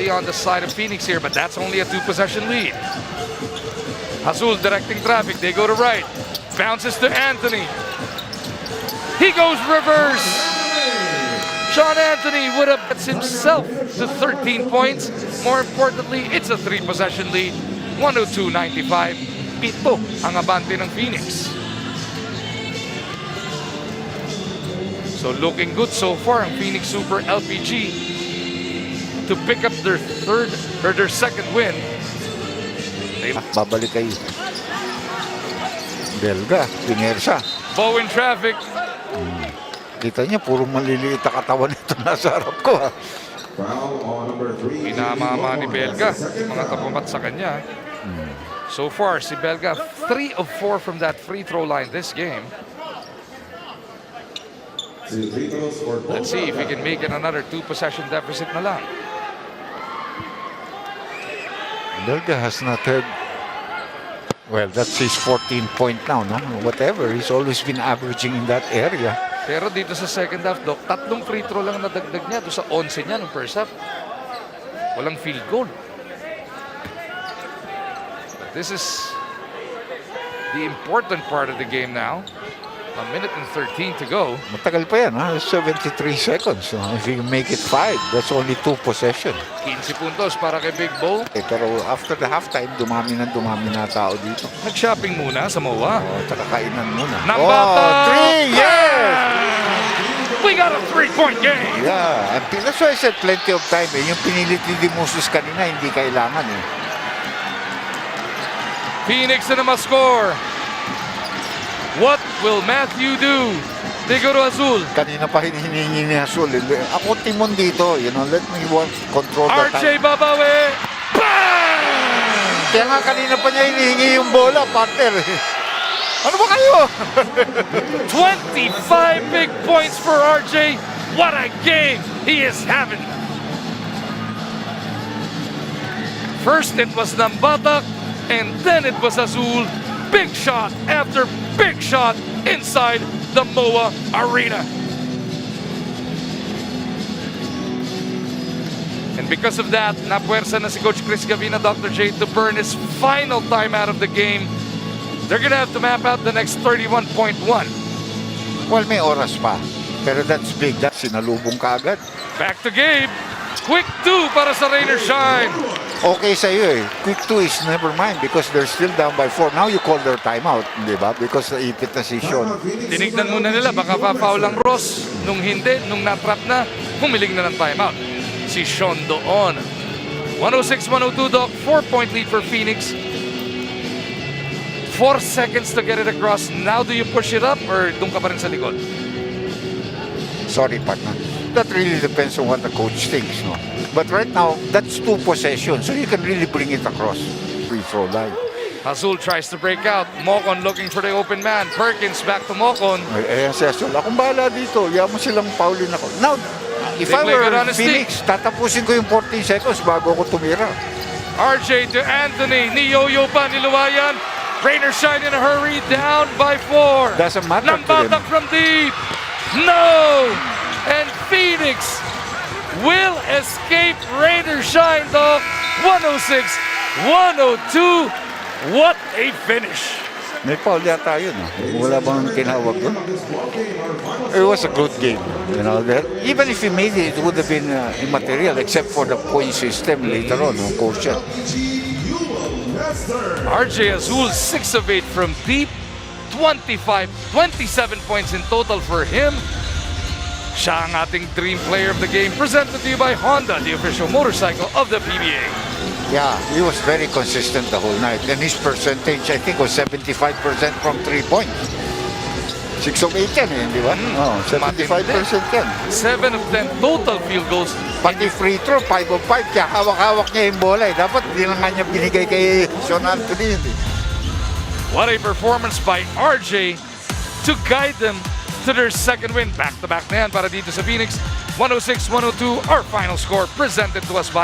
definitely on the side of Phoenix here, but that's only a 2-possession lead. Azul directing traffic. They go to right. Bounces to Anthony. He goes reverse. Sean Anthony would have gets himself to 13 points. More importantly, it's a 3-possession lead. 102-95. Pito ang abante ng Phoenix. So looking good so far ang Phoenix Super LPG to pick up their second win. Babalik kayo. Belga, pinersa. Bow in traffic. Kita niya, puro maliliit na katawan ito nasa harap ko. Pinamama ni Belga mga tapumat sa kanya. So far, si Belga 3 of 4 from that free throw line this game. Let's see if he can make it another 2-possession deficit na lang. Belga has not had, well, that's his 14th point now, no? Whatever, he's always been averaging in that area. Pero dito sa second half, Doc, 3 free throw lang nadagdag niya doon sa 11 niya nung first half. Walang field goal. But this is the important part of the game now. 1 minute and 13 to go. Matagal pa yan, ha? 73 seconds. If you make it 5, that's only 2 possession. 15 puntos para kay Big Bo. Pero after the halftime, dumami na tao dito. Nag-shopping muna sa MOA. Tsaka kainan muna. Nambata! 3! Yes! We got a 3-point game! Yeah, and that's why I said plenty of time. Yung pinilit ni Dimusos kanina, hindi kailangan. Phoenix na ma-score. What will Matthew do? They go to Azul. Kanina pa hinihingi ni Azul. Ako timon dito. Let me control the time. RJ Babawe. Bang! Kaya nga kanina pa niya hinihingi yung bola, partner. Ano ba kayo? 25 big points for RJ. What a game he is having. First it was Nambata, and then it was Azul. Big shot after big shot inside the MOA Arena. And because of that, napuwersa na si Coach Chris Gavina, Dr. J, to burn his final time out of the game. They're gonna have to map out the next 31.1. Well, may oras pa. Pero that's big. That's sinalubong ka agad. Back to Gabe. Quick 2 para sa Rain or Shine. Okay sa'yo Quick 2 is never mind because they're still down by 4. Now you call their timeout, di ba? Because naipit na si Sean. Tinignan muna nila, baka pa-foul ang Ross. Nung hindi, nung natrap na, humiling na ng timeout. Si Sean doon. 106-102, Doc. 4-point lead for Phoenix. 4 seconds to get it across. Now do you push it up or doon ka pa rin sa likod? Sorry, partner. That really depends on what the coach thinks, no? But right now, that's 2 possessions, so you can really bring it across free throw line. Azul tries to break out. Mocon looking for the open man. Perkins back to Mocon. Si Azul, akong bahala dito. Yaman mo silang foulin ako. Now, if I were Phoenix, tatapusin ko yung 14 seconds bago ako tumira. RJ to Anthony. Ni-yo-yo pa, niluwayan. Rain or Shine in a hurry. Down by 4. Doesn't matter to them. Nambatak from deep. No! And Phoenix will escape Rain or Shine, dog. 106-102. What a finish. May foul yata yun. Wala bang tinawag yun? It was a good game. That even if he made it, it would have been immaterial except for the point system later on. Coach. RJ Azul, 6 of 8 from deep. 27 points in total for him. Siya ang ating dream player of the game, presented to you by Honda, the official motorcycle of the PBA. Yeah, he was very consistent the whole night. And his percentage, I think, was 75% from 3 points. 6 of 8 yan di ba? 75% yan. 7 of 10 total field goals. Pati free throw, 5 of 5. Kaya hawak-hawak niya yung bola. Dapat hindi lang niya binigay kay Sean Anthony. What a performance by RJ to guide them to their second win. Back-to-back na yan para dito sa Phoenix. 106-102, our final score presented to us by